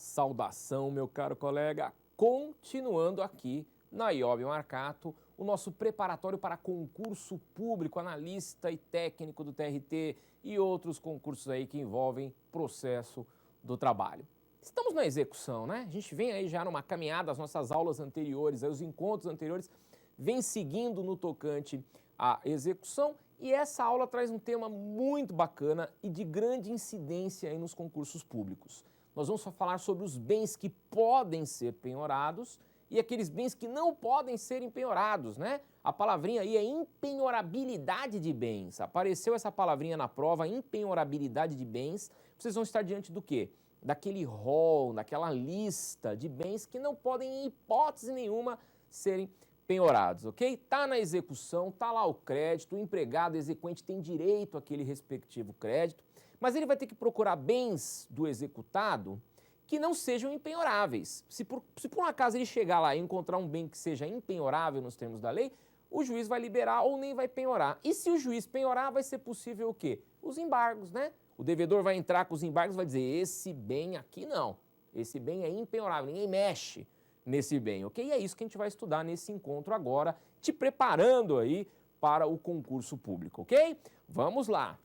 Saudação, meu caro colega, continuando aqui na IOB Marcato, o nosso preparatório para concurso público, analista e técnico do TRT e outros concursos aí que envolvem processo do trabalho. Estamos na execução, né? A gente vem aí já numa caminhada, as nossas aulas anteriores, aí os encontros anteriores, vem seguindo no tocante à execução e essa aula traz um tema muito bacana e de grande incidência aí nos concursos públicos. Nós vamos falar sobre os bens que podem ser penhorados e aqueles bens que não podem ser empenhorados, né? A palavrinha aí é empenhorabilidade de bens. Apareceu essa palavrinha na prova, empenhorabilidade de bens. Vocês vão estar diante do quê? Daquele rol, daquela lista de bens que não podem, em hipótese nenhuma, serem penhorados, ok? Está na execução, está lá o crédito, o empregado, o exequente tem direito àquele respectivo crédito, mas ele vai ter que procurar bens do executado que não sejam empenhoráveis. Se por um acaso ele chegar lá e encontrar um bem que seja empenhorável nos termos da lei, o juiz vai liberar ou nem vai penhorar. E se o juiz penhorar, vai ser possível o quê? Os embargos, né? O devedor vai entrar com os embargos e vai dizer, esse bem aqui não, esse bem é empenhorável, ninguém mexe nesse bem, ok? E é isso que a gente vai estudar nesse encontro agora, te preparando aí para o concurso público, ok? Vamos lá.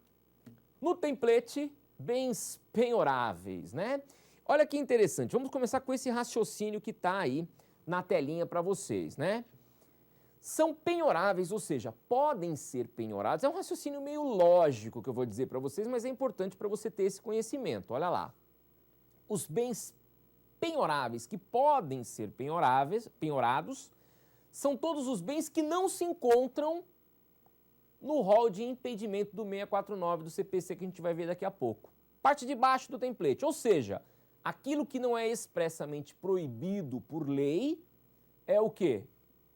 No template, bens penhoráveis, né? Olha que interessante, vamos começar com esse raciocínio que está aí na telinha para vocês, né? São penhoráveis, ou seja, podem ser penhorados. É um raciocínio meio lógico que eu vou dizer para vocês, mas é importante para você ter esse conhecimento. Olha lá. Os bens penhoráveis que podem ser penhorados são todos os bens que não se encontram no rol de impedimento do 649 do CPC que a gente vai ver daqui a pouco. Parte de baixo do template, ou seja, aquilo que não é expressamente proibido por lei é o quê?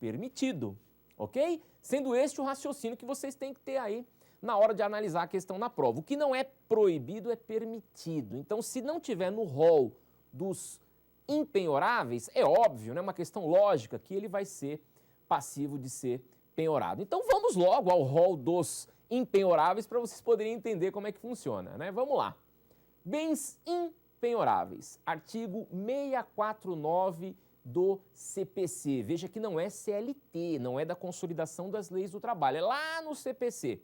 Permitido, ok? Sendo este o raciocínio que vocês têm que ter aí na hora de analisar a questão na prova. O que não é proibido é permitido. Então, se não tiver no rol dos impenhoráveis, é óbvio, né, uma questão lógica, que ele vai ser passivo de ser penhorado. Então, vamos logo ao rol dos impenhoráveis para vocês poderem entender como é que funciona, né? Vamos lá. Bens impenhoráveis, artigo 649 do CPC. Veja que não é CLT, não é da Consolidação das Leis do Trabalho, é lá no CPC.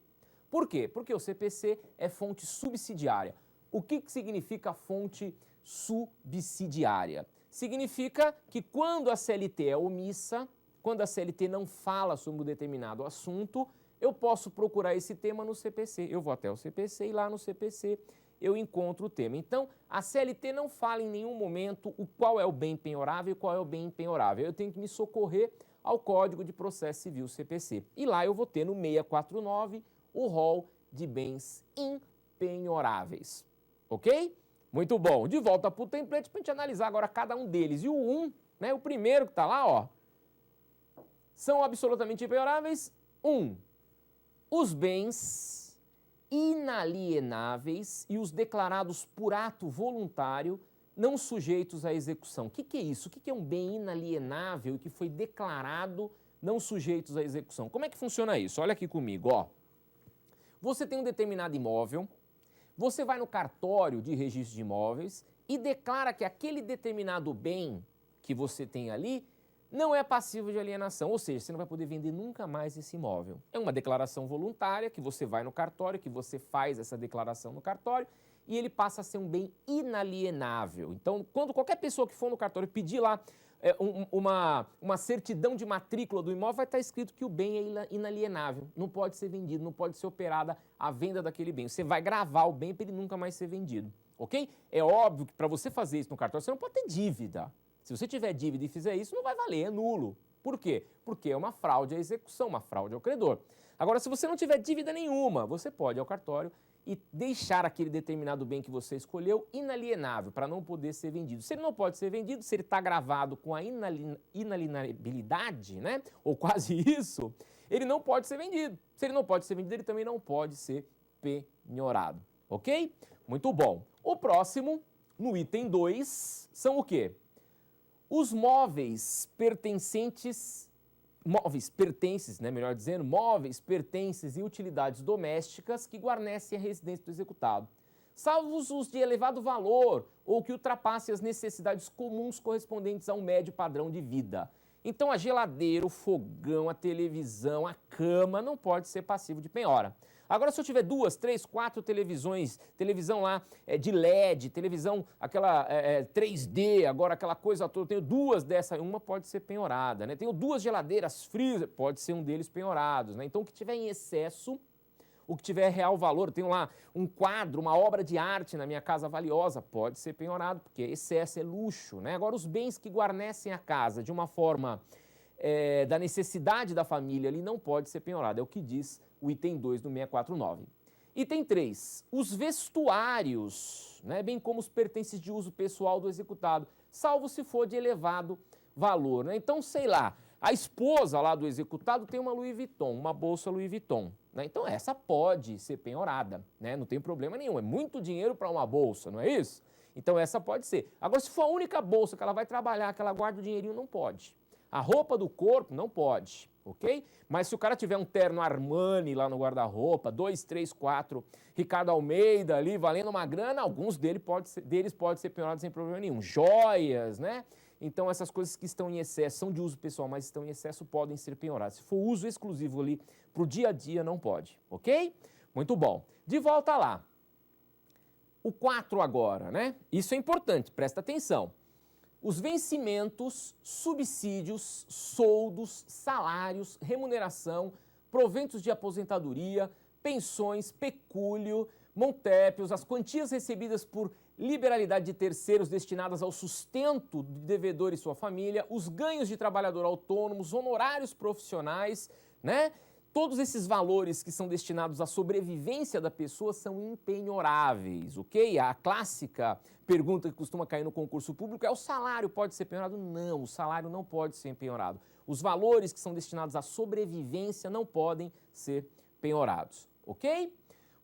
Por quê? Porque o CPC é fonte subsidiária. O que significa fonte subsidiária? Significa que quando a CLT é omissa, quando a CLT não fala sobre um determinado assunto, eu posso procurar esse tema no CPC. Eu vou até o CPC e lá no CPC eu encontro o tema. Então, a CLT não fala em nenhum momento qual é o bem penhorável e qual é o bem impenhorável. Eu tenho que me socorrer ao Código de Processo Civil CPC. E lá eu vou ter no 649 o rol de bens impenhoráveis. Ok? Muito bom. De volta para o template para a gente analisar agora cada um deles. E o 1, né, o primeiro que está lá, ó, são absolutamente impenhoráveis. 1. Os bens inalienáveis e os declarados por ato voluntário não sujeitos à execução. O que é isso? O que é um bem inalienável e que foi declarado não sujeitos à execução? Como é que funciona isso? Olha aqui comigo, ó. Você tem um determinado imóvel, você vai no cartório de registro de imóveis e declara que aquele determinado bem que você tem ali não é passivo de alienação, ou seja, você não vai poder vender nunca mais esse imóvel. É uma declaração voluntária que você vai no cartório, que você faz essa declaração no cartório e ele passa a ser um bem inalienável. Então, quando qualquer pessoa que for no cartório pedir lá uma certidão de matrícula do imóvel, vai estar escrito que o bem é inalienável, não pode ser vendido, não pode ser operada a venda daquele bem. Você vai gravar o bem para ele nunca mais ser vendido, ok? É óbvio que para você fazer isso no cartório, você não pode ter dívida. Se você tiver dívida e fizer isso, não vai valer, é nulo. Por quê? Porque é uma fraude à execução, uma fraude ao credor. Agora, se você não tiver dívida nenhuma, você pode ir ao cartório e deixar aquele determinado bem que você escolheu inalienável, para não poder ser vendido. Se ele não pode ser vendido, se ele está gravado com a inalienabilidade, né, ou quase isso, ele não pode ser vendido. Se ele não pode ser vendido, ele também não pode ser penhorado, ok? Muito bom. O próximo, no item 2, são o quê? Os móveis pertences, né, melhor dizendo, móveis, pertences e utilidades domésticas que guarnecem a residência do executado. salvo os de elevado valor ou que ultrapasse as necessidades comuns correspondentes a um médio padrão de vida. Então a geladeira, o fogão, a televisão, a cama não pode ser passivo de penhora. Agora, se eu tiver 2, 3, 4 televisões, televisão lá de LED, televisão aquela 3D, agora aquela coisa toda, eu tenho 2 dessas, uma pode ser penhorada, né? Tenho 2 geladeiras, freezer, pode ser um deles penhorados, né? Então o que tiver em excesso, o que tiver real valor, eu tenho lá um quadro, uma obra de arte na minha casa valiosa, pode ser penhorado, porque excesso é luxo, né? Agora, os bens que guarnecem a casa de uma forma da necessidade da família ali não pode ser penhorado, é o que diz o item 2 do 649. Item 3, os vestuários, né, bem como os pertences de uso pessoal do executado, salvo se for de elevado valor, né? Então, sei lá, a esposa lá do executado tem uma Louis Vuitton, uma bolsa Louis Vuitton, né? Então essa pode ser penhorada, né? Não tem problema nenhum, é muito dinheiro para uma bolsa, não é isso? Então essa pode ser. Agora, se for a única bolsa que ela vai trabalhar, que ela guarda o dinheirinho, não pode. A roupa do corpo não pode, ok? Mas se o cara tiver um terno Armani lá no guarda-roupa, 2, 3, 4, Ricardo Almeida ali, valendo uma grana, alguns deles podem ser penhorados sem problema nenhum. Joias, né? Então essas coisas que estão em excesso, são de uso pessoal, mas estão em excesso, podem ser penhoradas. Se for uso exclusivo ali para o dia a dia, não pode, ok? Muito bom. De volta lá. O 4 agora, né? Isso é importante, presta atenção. Os vencimentos, subsídios, soldos, salários, remuneração, proventos de aposentadoria, pensões, pecúlio, montépios, as quantias recebidas por liberalidade de terceiros destinadas ao sustento do devedor e sua família, os ganhos de trabalhador autônomo, os honorários profissionais, né? Todos esses valores que são destinados à sobrevivência da pessoa são impenhoráveis, ok? A clássica pergunta que costuma cair no concurso público é: o salário pode ser penhorado? Não, o salário não pode ser penhorado. Os valores que são destinados à sobrevivência não podem ser penhorados, ok?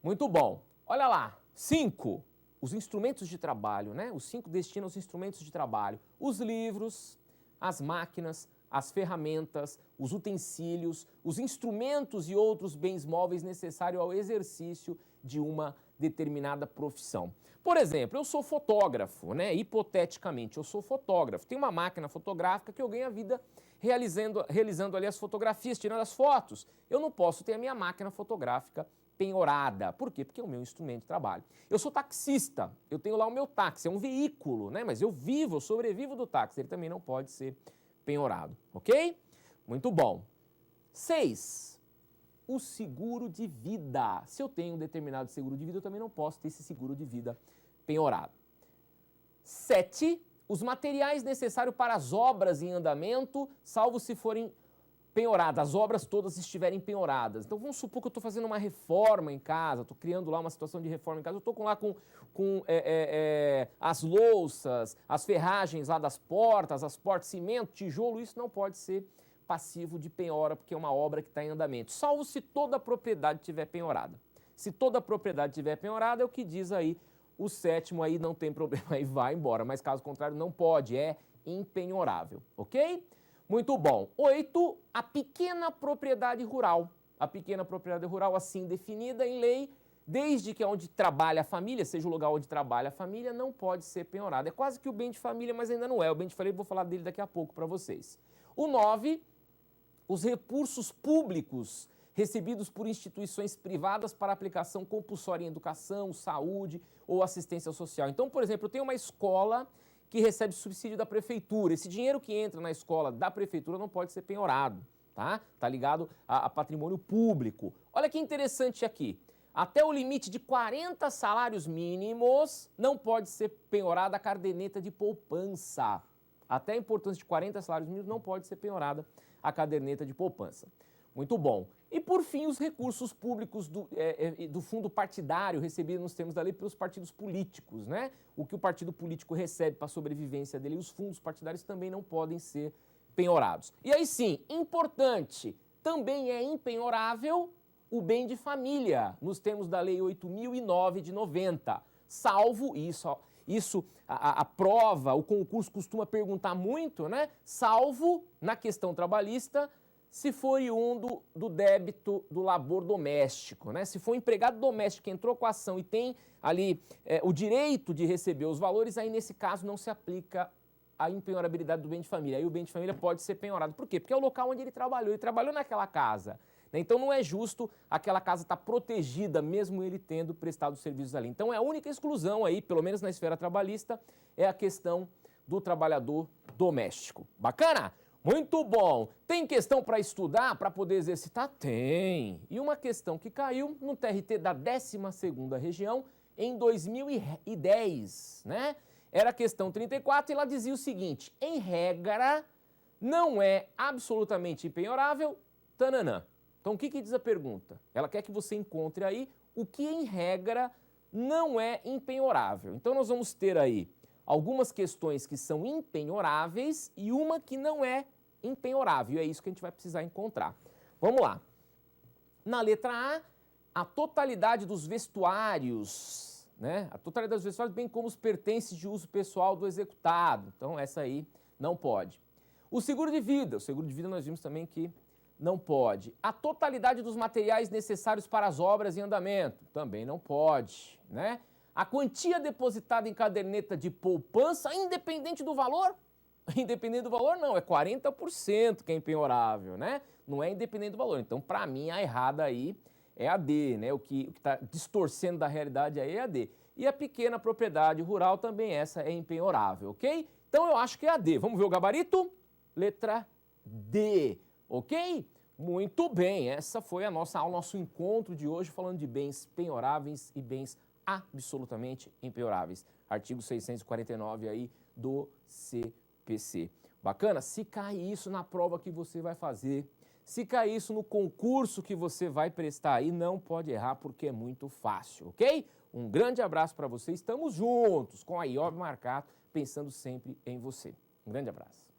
Muito bom. Olha lá, 5, os instrumentos de trabalho, né? Os 5 destinam os instrumentos de trabalho, os livros, as máquinas, as ferramentas, os utensílios, os instrumentos e outros bens móveis necessários ao exercício de uma determinada profissão. Por exemplo, eu sou fotógrafo, né? Hipoteticamente, eu sou fotógrafo. Tenho uma máquina fotográfica que eu ganho a vida realizando ali as fotografias, tirando as fotos. Eu não posso ter a minha máquina fotográfica penhorada. Por quê? Porque é o meu instrumento de trabalho. Eu sou taxista, eu tenho lá o meu táxi, é um veículo, né? Mas eu sobrevivo do táxi, ele também não pode ser penhorado, ok? Muito bom. 6, o seguro de vida. Se eu tenho um determinado seguro de vida, eu também não posso ter esse seguro de vida penhorado. 7, os materiais necessários para as obras em andamento, salvo se forem penhoradas, as obras todas estiverem penhoradas. Então vamos supor que eu estou fazendo uma reforma em casa, estou criando lá uma situação de reforma em casa, eu estou lá com as louças, as ferragens lá das portas, as portas, cimento, tijolo, isso não pode ser passivo de penhora, porque é uma obra que está em andamento, salvo se toda a propriedade estiver penhorada. Se toda a propriedade estiver penhorada, é o que diz aí o 7º, aí não tem problema, aí vai embora, mas caso contrário não pode, é impenhorável, ok? Muito bom. 8, a pequena propriedade rural. A pequena propriedade rural, assim definida em lei, desde que onde trabalha a família, seja o lugar onde trabalha a família, não pode ser penhorado. É quase que o bem de família, mas ainda não é. O bem de família, eu vou falar dele daqui a pouco para vocês. O 9, os recursos públicos recebidos por instituições privadas para aplicação compulsória em educação, saúde ou assistência social. Então, por exemplo, eu tenho uma escola que recebe subsídio da prefeitura. Esse dinheiro que entra na escola da prefeitura não pode ser penhorado, tá? Tá ligado a patrimônio público. Olha que interessante aqui. Até o limite de 40 salários mínimos não pode ser penhorada a caderneta de poupança. Até a importância de 40 salários mínimos não pode ser penhorada a caderneta de poupança. Muito bom. E, por fim, os recursos públicos do fundo partidário recebidos nos termos da lei pelos partidos políticos, né? O que o partido político recebe para a sobrevivência dele, os fundos partidários também não podem ser penhorados. E aí sim, importante, também é impenhorável o bem de família, nos termos da Lei 8.009 de 90, salvo isso a prova, o concurso costuma perguntar muito, né? Salvo, na questão trabalhista, se for oriundo do débito do labor doméstico, né? Se for um empregado doméstico que entrou com a ação e tem ali o direito de receber os valores, aí nesse caso não se aplica a impenhorabilidade do bem de família. Aí o bem de família pode ser penhorado. Por quê? Porque é o local onde ele trabalhou naquela casa. Né? Então não é justo aquela casa estar protegida, mesmo ele tendo prestado serviços ali. Então é a única exclusão aí, pelo menos na esfera trabalhista, é a questão do trabalhador doméstico. Bacana? Muito bom. Tem questão para estudar, para poder exercitar? Tem. E uma questão que caiu no TRT da 12ª região em 2010, né? Era a questão 34 e ela dizia o seguinte: em regra, não é absolutamente impenhorável, tananã. Então o que diz a pergunta? Ela quer que você encontre aí o que em regra não é impenhorável. Então nós vamos ter aí algumas questões que são impenhoráveis e uma que não é impenhorável. E é isso que a gente vai precisar encontrar. Vamos lá. Na letra A totalidade dos vestuários, né? A totalidade dos vestuários, bem como os pertences de uso pessoal do executado. Então, essa aí não pode. O seguro de vida nós vimos também que não pode. A totalidade dos materiais necessários para as obras em andamento, também não pode, né? A quantia depositada em caderneta de poupança, independente do valor? Independente do valor, não, é 40% que é impenhorável, né? Não é independente do valor. Então, para mim, a errada aí é a D, né? O que está distorcendo da realidade aí é a D. E a pequena propriedade rural também, essa é impenhorável, ok? Então, eu acho que é a D. Vamos ver o gabarito? Letra D, ok? Muito bem, essa foi a nossa aula, nosso encontro de hoje, falando de bens penhoráveis e bens absolutamente impenhoráveis. Artigo 649 aí do CPC. Bacana? Se cair isso na prova que você vai fazer, se cair isso no concurso que você vai prestar aí, não pode errar porque é muito fácil, ok? Um grande abraço para você, estamos juntos com a IOB Marcato, pensando sempre em você. Um grande abraço.